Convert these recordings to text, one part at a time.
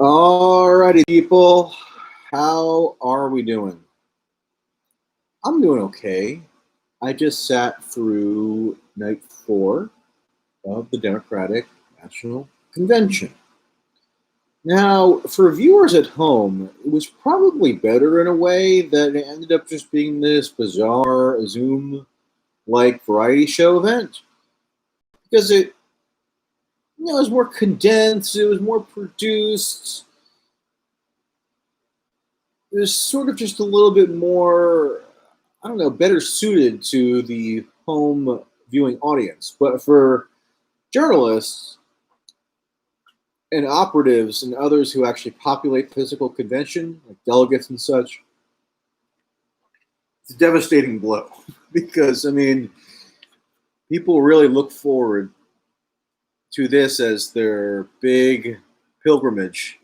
Alrighty, people. How are we doing? I'm doing okay. I just sat through night 4 of the Democratic National Convention. Now, for viewers at home, it was probably better in a way that it ended up just being this bizarre Zoom like variety show event because it was more condensed, it was more produced. It was sort of just a little bit more, I don't know, better suited to the home viewing audience. But for journalists and operatives and others who actually populate physical convention, like delegates and such, it's a devastating blow. Because, I mean, people really look forward to this as their big pilgrimage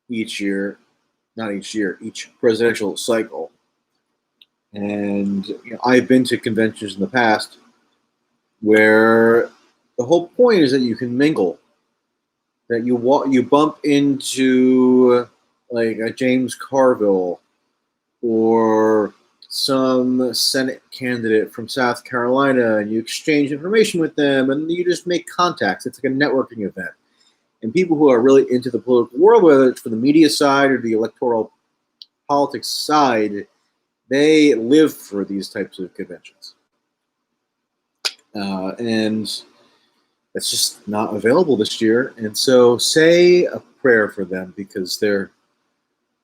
each year, not each year, each presidential cycle. And I've been to conventions in the past where the whole point is that you can mingle, that you bump into like a James Carville or some Senate candidate from South Carolina, and you exchange information with them, and you just make contacts. It's like a networking event. And people who are really into the political world, whether it's for the media side or the electoral politics side, they live for these types of conventions. And that's just not available this year. And so say a prayer for them because they're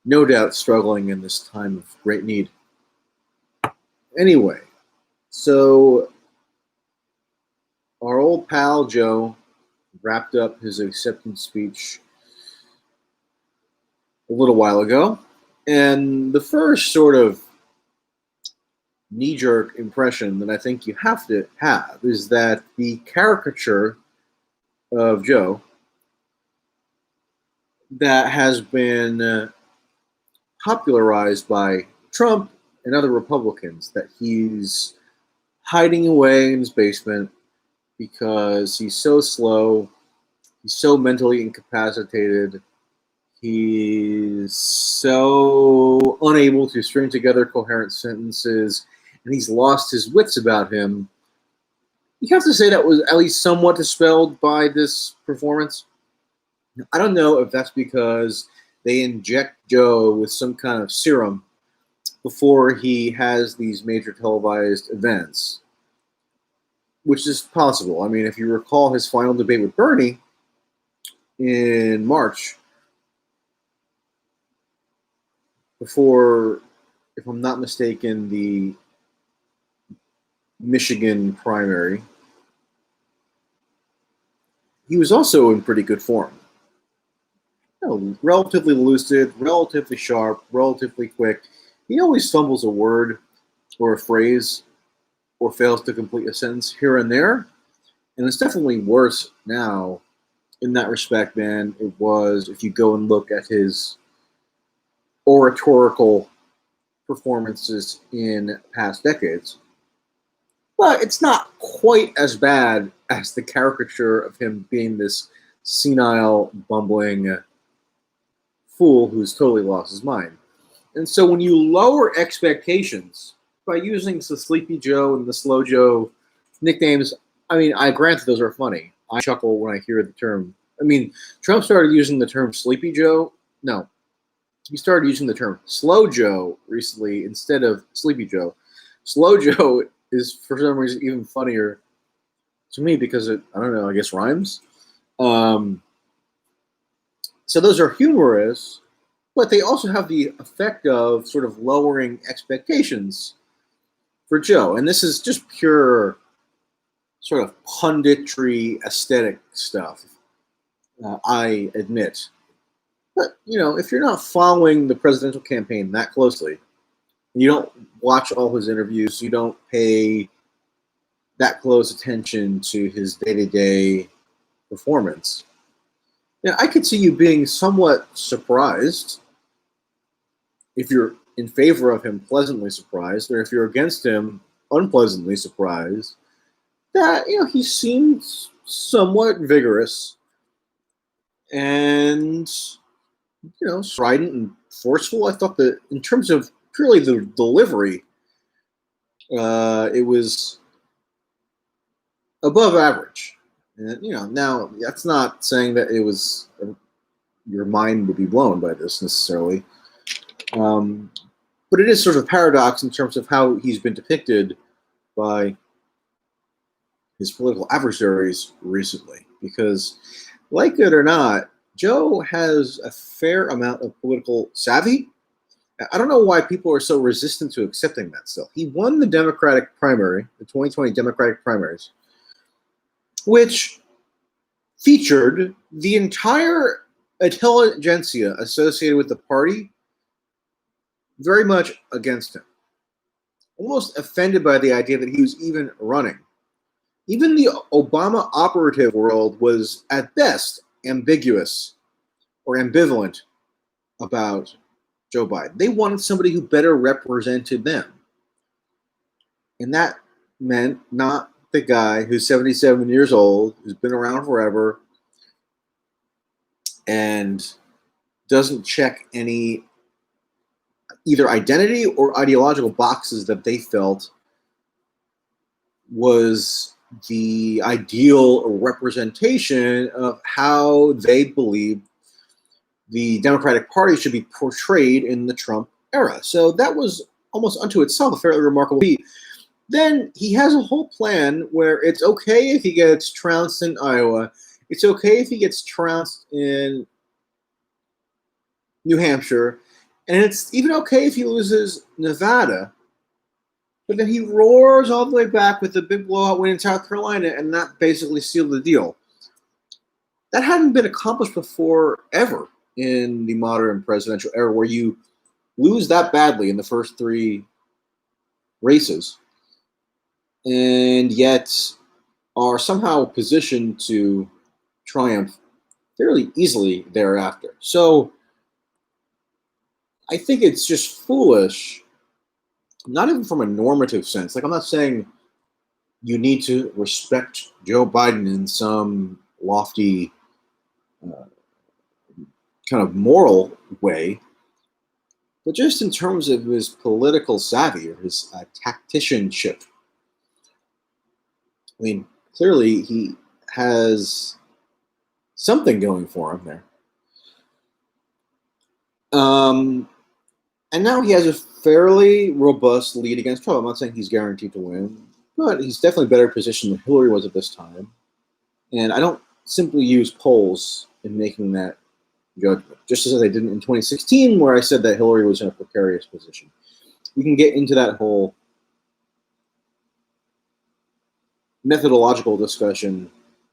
no doubt struggling in this time of great need. Anyway, so our old pal Joe wrapped up his acceptance speech a little while ago. And the first sort of knee-jerk impression that I think you have to have is that the caricature of Joe that has been popularized by Trump and other Republicans, that he's hiding away in his basement because he's so slow, he's so mentally incapacitated, he's so unable to string together coherent sentences, and he's lost his wits about him. You have to say that was at least somewhat dispelled by this performance. I don't know if that's because they inject Joe with some kind of serum before he has these major televised events, which is possible. I mean, if you recall his final debate with Bernie in March, before, if I'm not mistaken, the Michigan primary, he was also in pretty good form. Relatively lucid, relatively sharp, relatively quick. He always fumbles a word or a phrase or fails to complete a sentence here and there. And it's definitely worse now in that respect than it was if you go and look at his oratorical performances in past decades. But it's not quite as bad as the caricature of him being this senile, bumbling fool who's totally lost his mind. And so when you lower expectations by using the Sleepy Joe and the Slow Joe nicknames, I mean, I grant those are funny. I chuckle when I hear the term. I mean, Trump started using the term Sleepy Joe. No, he started using the term Slow Joe recently instead of Sleepy Joe. Slow Joe is, for some reason, even funnier to me because it, I don't know, I guess rhymes. So those are humorous, but they also have the effect of sort of lowering expectations for Joe. And this is just pure sort of punditry aesthetic stuff, I admit. But, if you're not following the presidential campaign that closely, you don't watch all his interviews, you don't pay that close attention to his day-to-day performance, I could see you being somewhat surprised if you're in favor of him, pleasantly surprised, or if you're against him, unpleasantly surprised, that, he seems somewhat vigorous and strident and forceful. I thought that in terms of purely the delivery, it was above average. And, now that's not saying that it was your mind would be blown by this necessarily, but it is sort of a paradox in terms of how he's been depicted by his political adversaries recently. Because, like it or not, Joe has a fair amount of political savvy. I don't know why people are so resistant to accepting that still. He won the Democratic primary, the 2020 Democratic primaries, which featured the entire intelligentsia associated with the party very much against him, almost offended by the idea that he was even running. Even the Obama operative world was, at best, ambiguous or ambivalent about Joe Biden. They wanted somebody who better represented them. And that meant not the guy who's 77 years old, who's been around forever, and doesn't check any either identity or ideological boxes that they felt was the ideal representation of how they believed the Democratic Party should be portrayed in the Trump era. So that was almost unto itself a fairly remarkable feat. Then he has a whole plan where it's okay if he gets trounced in Iowa. It's okay if he gets trounced in New Hampshire. And it's even okay if he loses Nevada. But then he roars all the way back with a big blowout win in South Carolina, and that basically sealed the deal. That hadn't been accomplished before ever in the modern presidential era, where you lose that badly in the first three races and yet are somehow positioned to triumph fairly easily thereafter. So I think it's just foolish, not even from a normative sense. Like, I'm not saying you need to respect Joe Biden in some lofty kind of moral way, but just in terms of his political savvy or his tacticianship. I mean, clearly he has something going for him there. And now he has a fairly robust lead against Trump. I'm not saying he's guaranteed to win, but he's definitely better positioned than Hillary was at this time. And I don't simply use polls in making that judgment, just as I did in 2016, where I said that Hillary was in a precarious position. We can get into that whole methodological discussion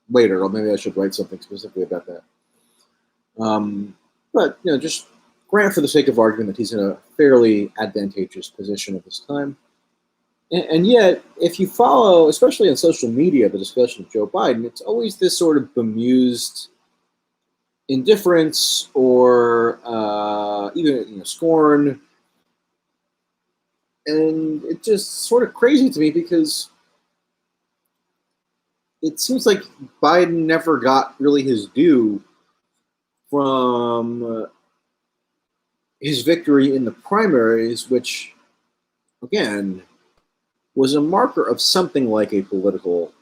later, or maybe I should write something specifically about that. But just grant for the sake of argument that he's in a fairly advantageous position at this time. And yet, if you follow, especially on social media, the discussion of Joe Biden, it's always this sort of bemused indifference or even scorn. And it's just sort of crazy to me because it seems like Biden never got really his due from his victory in the primaries, which, again, was a marker of something like a political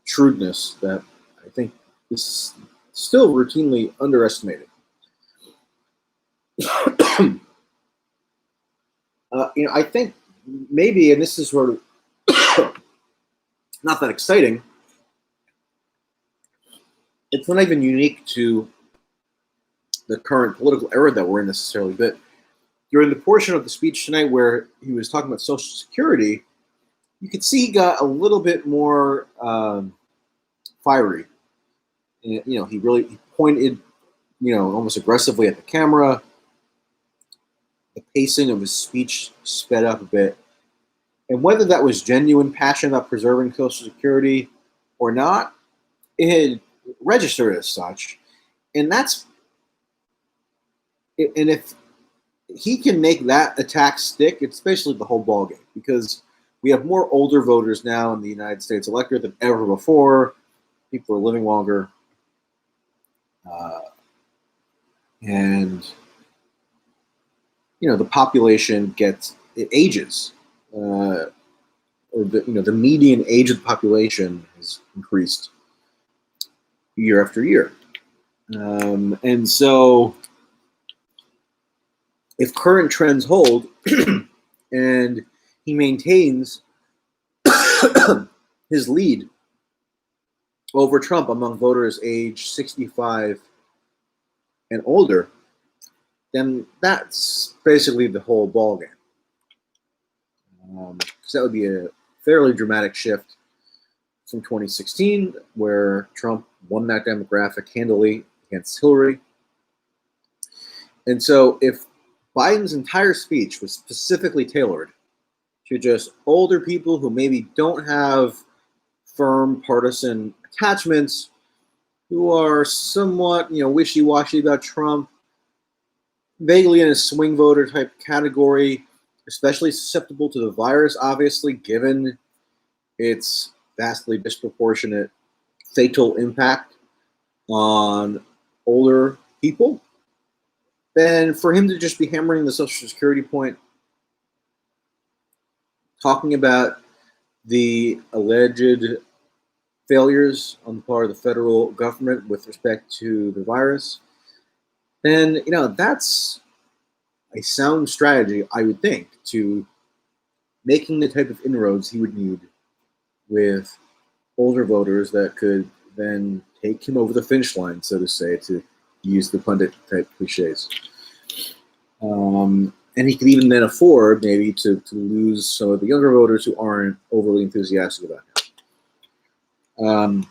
shrewdness that I think is still routinely underestimated. I think maybe, and this is sort of not that exciting, it's not even unique to the current political era that we're in necessarily, but during the portion of the speech tonight where he was talking about Social Security, you could see he got a little bit more fiery. And, he pointed, almost aggressively at the camera. The pacing of his speech sped up a bit. And whether that was genuine passion about preserving Social Security or not, it had registered as such. And if he can make that attack stick, it's basically the whole ballgame, because we have more older voters now in the United States electorate than ever before. People are living longer. uh, and the population it ages, or the median age of the population has increased year after year, and so if current trends hold and he maintains his lead over Trump among voters age 65 and older, then that's basically the whole ballgame. So that would be a fairly dramatic shift from 2016, where Trump won that demographic handily against Hillary. And so if Biden's entire speech was specifically tailored to just older people who maybe don't have firm partisan attachments, who are somewhat, wishy-washy about Trump, vaguely in a swing voter type category, especially susceptible to the virus, obviously, given its vastly disproportionate fatal impact on older people, then for him to just be hammering the Social Security point, talking about the alleged failures on the part of the federal government with respect to the virus, then that's a sound strategy, I would think, to making the type of inroads he would need with older voters that could then take him over the finish line, so to say, to use the pundit type cliches. And he could even then afford maybe to lose some of the younger voters who aren't overly enthusiastic about him.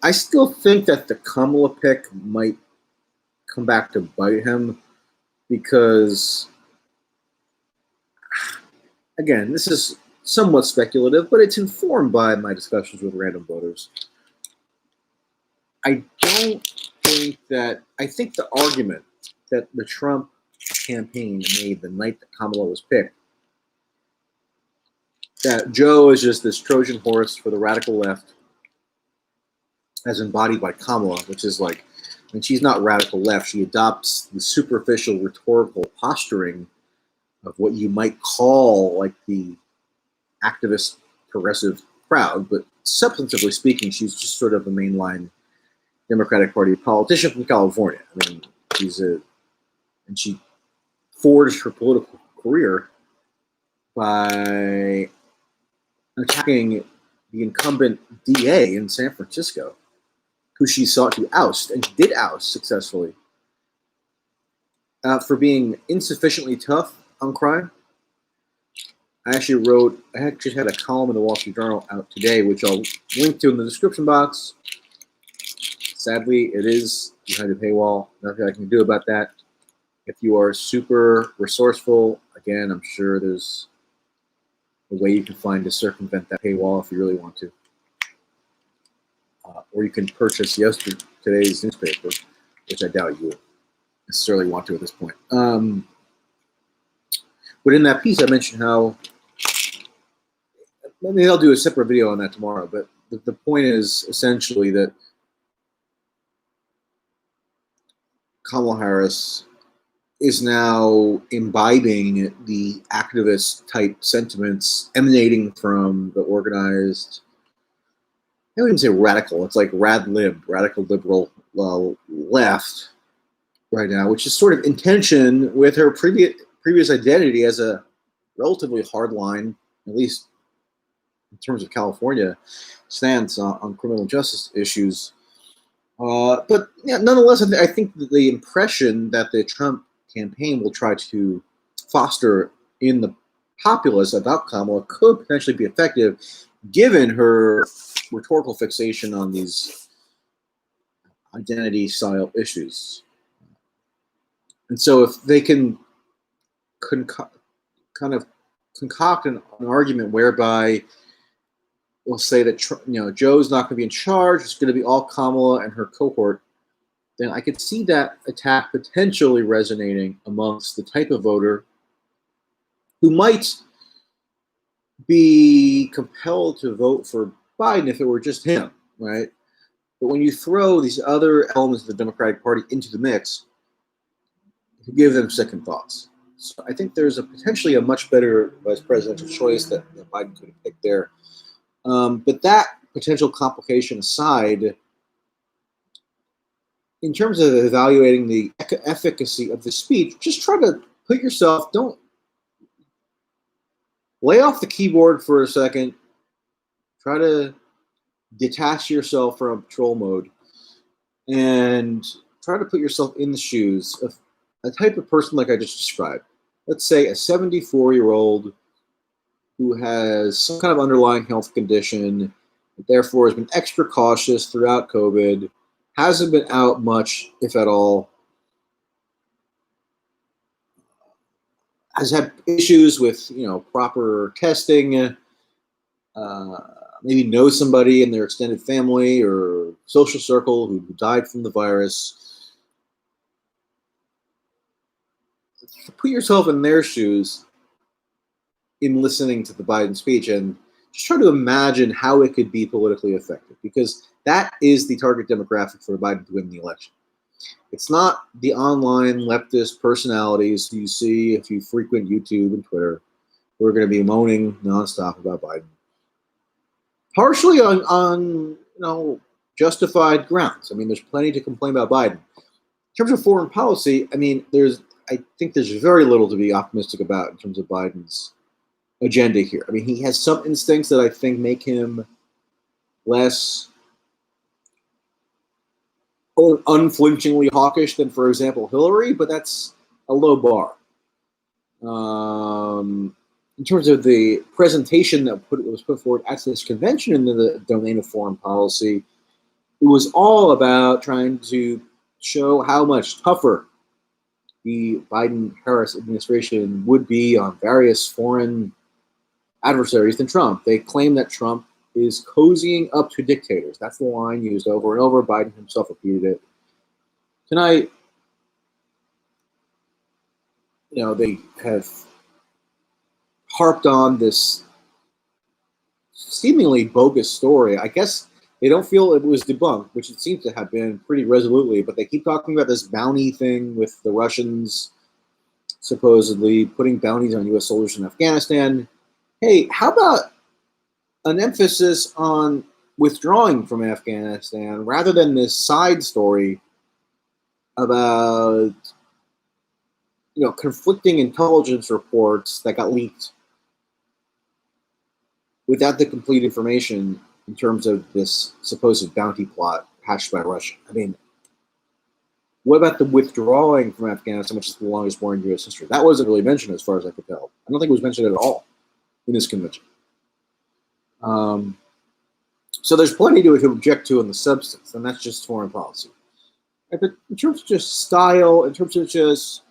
I still think that the Kamala pick might come back to bite him because, again, this is somewhat speculative, but it's informed by my discussions with random voters. I think the argument that the Trump campaign made the night that Kamala was picked, that Joe is just this Trojan horse for the radical left, as embodied by Kamala, which is like, when she's not radical left, she adopts the superficial rhetorical posturing of what you might call like the activist progressive crowd, but substantively speaking, she's just sort of a mainline Democratic Party politician from California. I mean, and she forged her political career by attacking the incumbent DA in San Francisco, who she sought to oust, and did oust successfully, for being insufficiently tough on crime. I actually had a column in the Wall Street Journal out today, which I'll link to in the description box. Sadly, it is behind a paywall. Nothing I can do about that. If you are super resourceful, again, I'm sure there's a way you can find to circumvent that paywall if you really want to. Or you can purchase today's newspaper, which I doubt you would necessarily want to at this point. But in that piece, I mentioned how, maybe I'll do a separate video on that tomorrow, but the point is essentially that Kamala Harris is now imbibing the activist type sentiments emanating from the organized, I wouldn't say radical, it's like radical liberal left right now, which is sort of in tension with her previous identity as a relatively hardline, at least in terms of California, stance on criminal justice issues. But yeah, nonetheless, I think that the impression that the Trump campaign will try to foster in the populace about Kamala could potentially be effective, given her rhetorical fixation on these identity-style issues. And so if they can kind of concoct an argument whereby we'll say that Joe's not going to be in charge, it's going to be all Kamala and her cohort, then I could see that attack potentially resonating amongst the type of voter who might be compelled to vote for Biden if it were just him, right? But when you throw these other elements of the Democratic Party into the mix, you give them second thoughts. So I think there's potentially a much better vice presidential choice that Biden could have picked there. But that potential complication aside, in terms of evaluating the efficacy of the speech, just try to put yourself, don't lay off the keyboard for a second, try to detach yourself from patrol mode and try to put yourself in the shoes of a type of person like I just described. Let's say a 74-year-old who has some kind of underlying health condition, therefore has been extra cautious throughout COVID, hasn't been out much, if at all, has had issues with proper testing, maybe knows somebody in their extended family or social circle who died from the virus. Put yourself in their shoes in listening to the Biden speech and just try to imagine how it could be politically effective, because that is the target demographic for Biden to win the election. It's not the online leftist personalities you see if you frequent YouTube and Twitter who are going to be moaning nonstop about Biden, partially on justified grounds. I mean, there's plenty to complain about Biden. In terms of foreign policy, I mean, I think there's very little to be optimistic about in terms of Biden's agenda here. I mean, he has some instincts that I think make him less unflinchingly hawkish than, for example, Hillary, but that's a low bar. In terms of the presentation that was put forward at this convention in the domain of foreign policy, it was all about trying to show how much tougher the Biden-Harris administration would be on various foreign adversaries than Trump. They claim that Trump is cozying up to dictators. That's the line used over and over. Biden himself repeated it. Tonight, they have harped on this seemingly bogus story. I guess they don't feel it was debunked, which it seems to have been pretty resolutely, but they keep talking about this bounty thing with the Russians supposedly putting bounties on U.S. soldiers in Afghanistan. Hey, how about an emphasis on withdrawing from Afghanistan rather than this side story about conflicting intelligence reports that got leaked without the complete information in terms of this supposed bounty plot hatched by Russia. I mean, what about the withdrawing from Afghanistan, which is the longest war in U.S. history? That wasn't really mentioned as far as I could tell. I don't think it was mentioned at all in this convention. So there's plenty to object to in the substance, and that's just foreign policy. But in terms of just style, in terms of just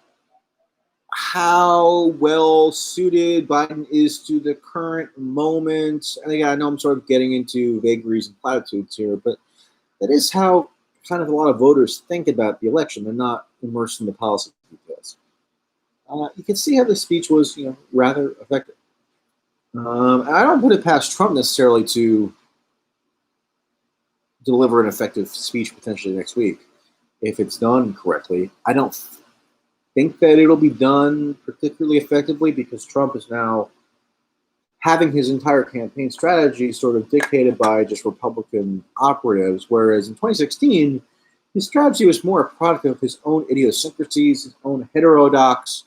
how well suited Biden is to the current moment, and again, I know I'm sort of getting into vagaries and platitudes here, but that is how kind of a lot of voters think about the election. They're not immersed in the policy details. You can see how the speech was, rather effective. I don't put it past Trump necessarily to deliver an effective speech potentially next week if it's done correctly. I don't think that it'll be done particularly effectively because Trump is now having his entire campaign strategy sort of dictated by just Republican operatives, whereas in 2016, his strategy was more a product of his own idiosyncrasies, his own heterodox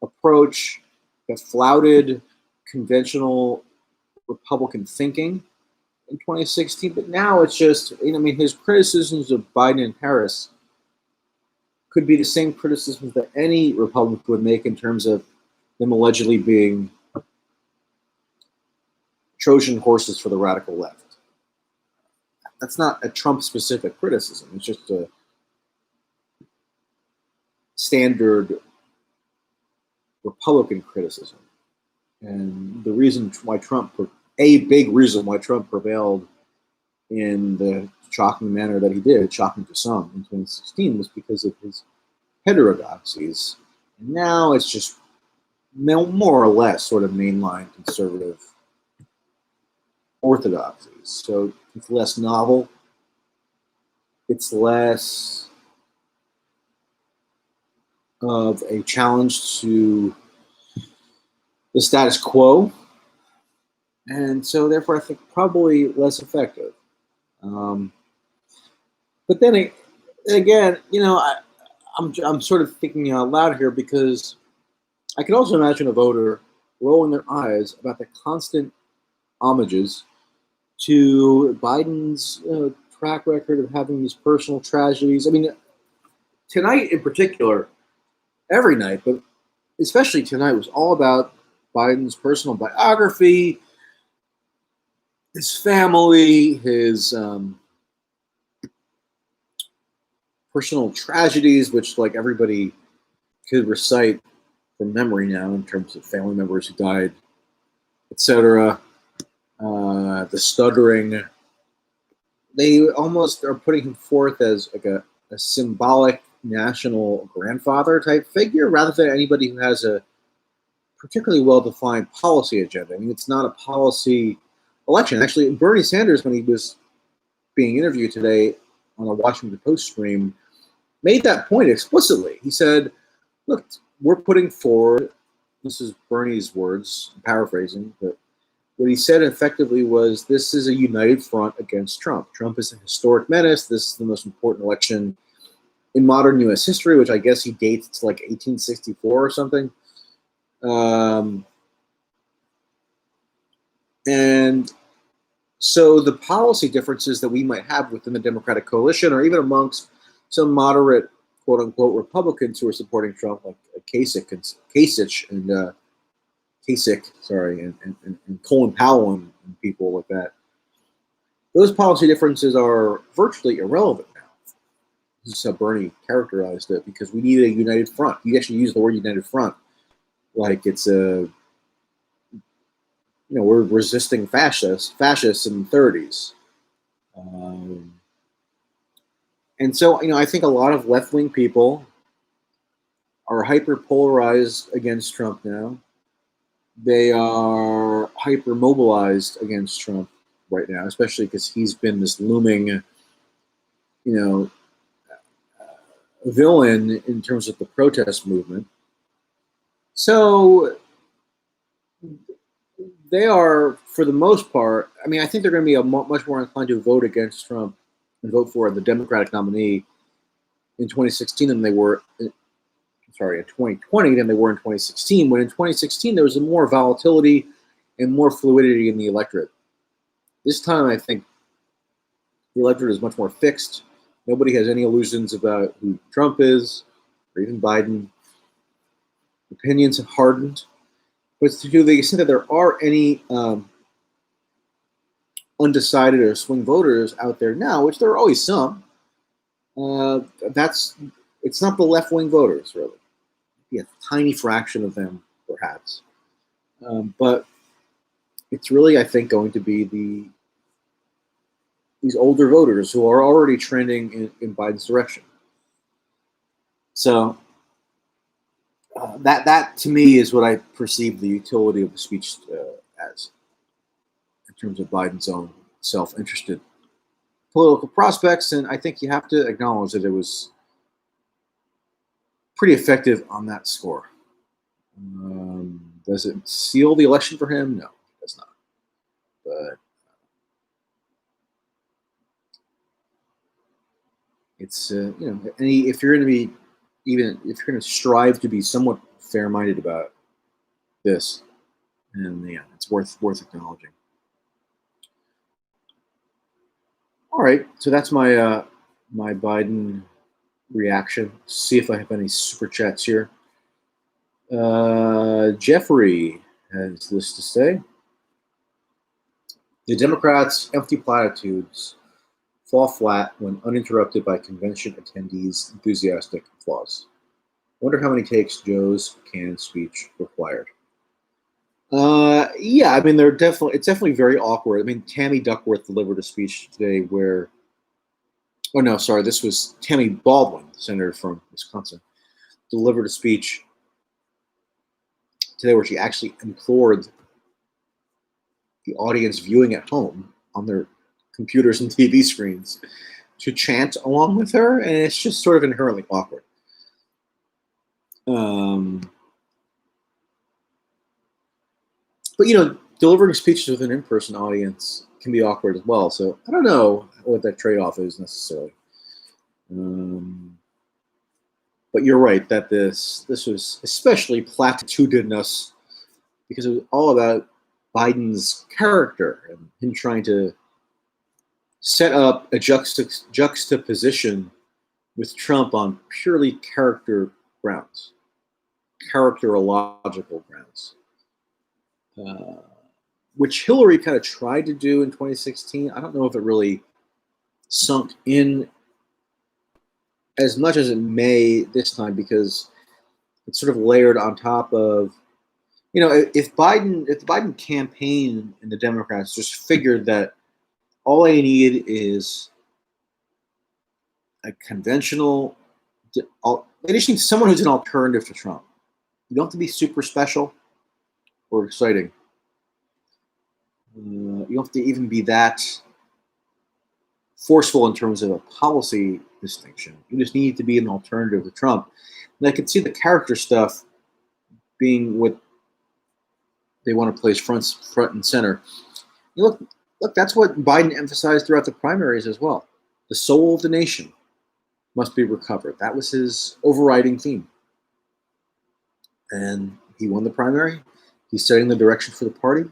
approach that flouted conventional Republican thinking in 2016. But now it's just, his criticisms of Biden and Harris could be the same criticisms that any Republican would make in terms of them allegedly being Trojan horses for the radical left. That's not a Trump-specific criticism. It's just a standard Republican criticism. And the reason why a big reason why Trump prevailed in the shocking manner that he did, shocking to some in 2016, was because of his heterodoxies. And now it's just more or less sort of mainline conservative orthodoxies. So it's less novel. It's less of a challenge to the status quo, and so therefore I think probably less effective. Um, but then again, I'm sort of thinking out loud here because I can also imagine a voter rolling their eyes about the constant homages to Biden's track record of having these personal tragedies. I mean, tonight in particular, every night, but especially tonight, was all about Biden's personal biography, his family, his personal tragedies, which like everybody could recite from memory now in terms of family members who died, etc. The stuttering. They almost are putting him forth as like a symbolic national grandfather type figure rather than anybody who has a particularly well-defined policy agenda. I mean, it's not a policy election. Actually, Bernie Sanders, when he was being interviewed today on a Washington Post stream, made that point explicitly. He said, look, we're putting forward, this is Bernie's words, paraphrasing, but what he said effectively was, this is a united front against Trump. Trump is a historic menace. This is the most important election in modern U.S. history, which I guess he dates to like 1864 or something. And so the policy differences that we might have within the Democratic coalition, or even amongst some moderate, quote unquote, Republicans who are supporting Trump, like Kasich and Colin Powell and people like that, those policy differences are virtually irrelevant now. This is how Bernie characterized it, because we need a united front. He actually used the word united front like it's we're resisting fascists in the 30s. And so, I think a lot of left-wing people are hyper-polarized against Trump now. They are hyper-mobilized against Trump right now, especially because he's been this looming, villain in terms of the protest movement. So they are, for the most part, I mean, I think they're going to be much more inclined to vote against Trump and vote for the Democratic nominee in 2016 than they were, in 2020 than they were in 2016, when in 2016 there was more volatility and more fluidity in the electorate. This time, I think the electorate is much more fixed. Nobody has any illusions about who Trump is, or even Biden. Opinions have hardened. But to the extent that there are any undecided or swing voters out there now, which there are always some, it's not the left-wing voters, really. Yeah, a tiny fraction of them, perhaps. But it's really, I think, going to be these older voters who are already trending in Biden's direction. So that to me is what I perceive the utility of the speech as, in terms of Biden's own self-interested political prospects. And I think you have to acknowledge that it was pretty effective on that score. Does it seal the election for him? No, it does not. But it's if you're going to be, even if you're going to strive to be somewhat fair-minded about this, and yeah, it's worth acknowledging. All right, so that's my my Biden reaction. See if I have any super chats here. Jeffrey has this to say: the Democrats' empty platitudes fall flat when uninterrupted by convention attendees' enthusiastic applause. Wonder how many takes Joe's canned speech required. Yeah, I mean, it's definitely very awkward. I mean, Tammy Duckworth delivered a speech today where, oh no, sorry, this was Tammy Baldwin, senator from Wisconsin, delivered a speech today where she actually implored the audience viewing at home on their computers and TV screens to chant along with her, and it's just sort of inherently awkward. Um, but delivering speeches with an in-person audience can be awkward as well. So I don't know what that trade-off is necessarily. But you're right that this was especially platitudinous because it was all about Biden's character and him trying to set up a juxtaposition with Trump on purely character grounds, characterological grounds, which Hillary kind of tried to do in 2016. I don't know if it really sunk in as much as it may this time because it's sort of layered on top of, if the Biden campaign and the Democrats just figured that all they need is a conventional, they just need someone who's an alternative to Trump. You don't have to be super special or exciting. You don't have to even be that forceful in terms of a policy distinction. You just need to be an alternative to Trump. And I could see the character stuff being what they want to place front and center. Look, that's what Biden emphasized throughout the primaries as well. The soul of the nation must be recovered. That was his overriding theme. And he won the primary. He's setting the direction for the party.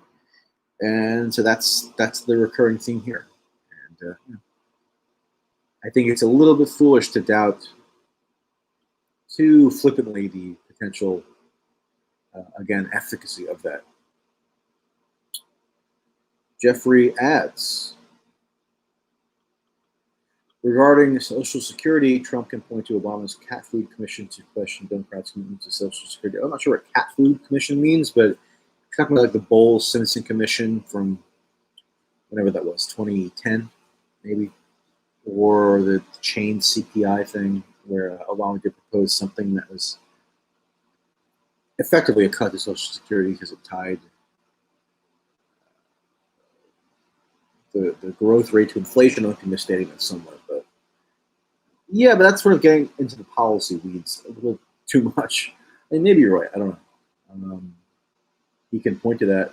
And so that's the recurring theme here. And I think it's a little bit foolish to doubt too flippantly the potential, again, efficacy of that. Jeffrey adds, regarding Social Security, Trump can point to Obama's Cat Food Commission to question Democrats' commitment to Social Security. I'm not sure what Cat Food Commission means, but talking about like the Bowles-Simpson Commission from whenever that was, 2010, maybe, or the chain CPI thing where Obama did propose something that was effectively a cut to Social Security because it tied the growth rate to inflation. I might be misstating that somewhat, but yeah, but that's sort of getting into the policy weeds a little too much. And maybe you're right. I don't know. He can point to that.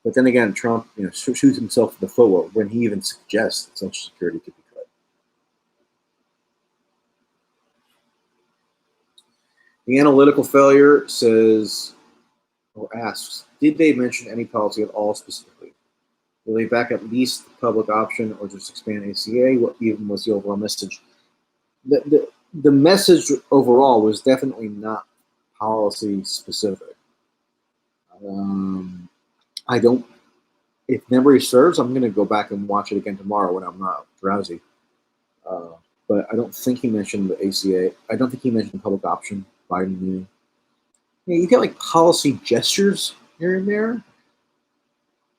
But then again, Trump, shoots himself in the foot when he even suggests that Social Security could be cut. The analytical failure says, or asks, did they mention any policy at all specifically? Will they back at least the public option or just expand ACA? What even was the overall message? The message overall was definitely not policy specific. I don't, if memory serves, I'm going to go back and watch it again tomorrow when I'm not drowsy. But I don't think he mentioned the ACA. I don't think he mentioned the public option Biden meeting. You get like policy gestures here and there,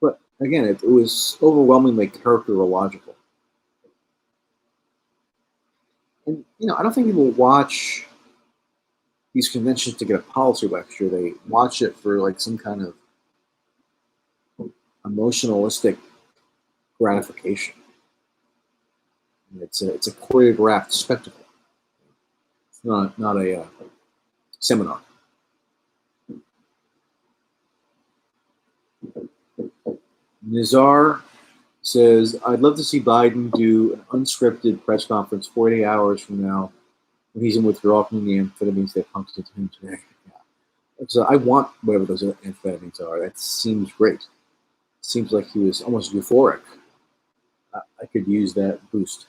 but again, it was overwhelmingly characterological. And I don't think people watch these conventions to get a policy lecture. They watch it for like some kind of emotionalistic gratification. It's a choreographed spectacle. It's not a seminar. Nizar says, I'd love to see Biden do an unscripted press conference 48 hours from now when he's in withdrawal from the amphetamines that pumped into him today. Yeah. So I want whatever those amphetamines are. That seems great. It seems like he was almost euphoric. I could use that boost.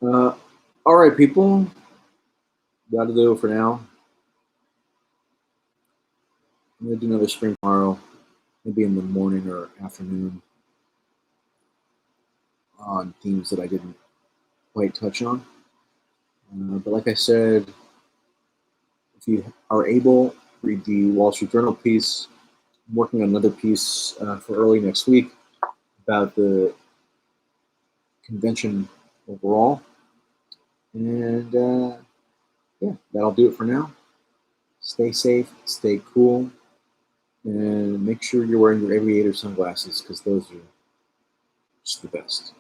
All right, people. Got to do it for now. I'm going to do another stream tomorrow, maybe in the morning or afternoon, on themes that I didn't quite touch on. But like I said, if you are able, read the Wall Street Journal piece. I'm working on another piece for early next week about the convention overall. And yeah, that'll do it for now. Stay safe, stay cool, and make sure you're wearing your aviator sunglasses because those are It's the best.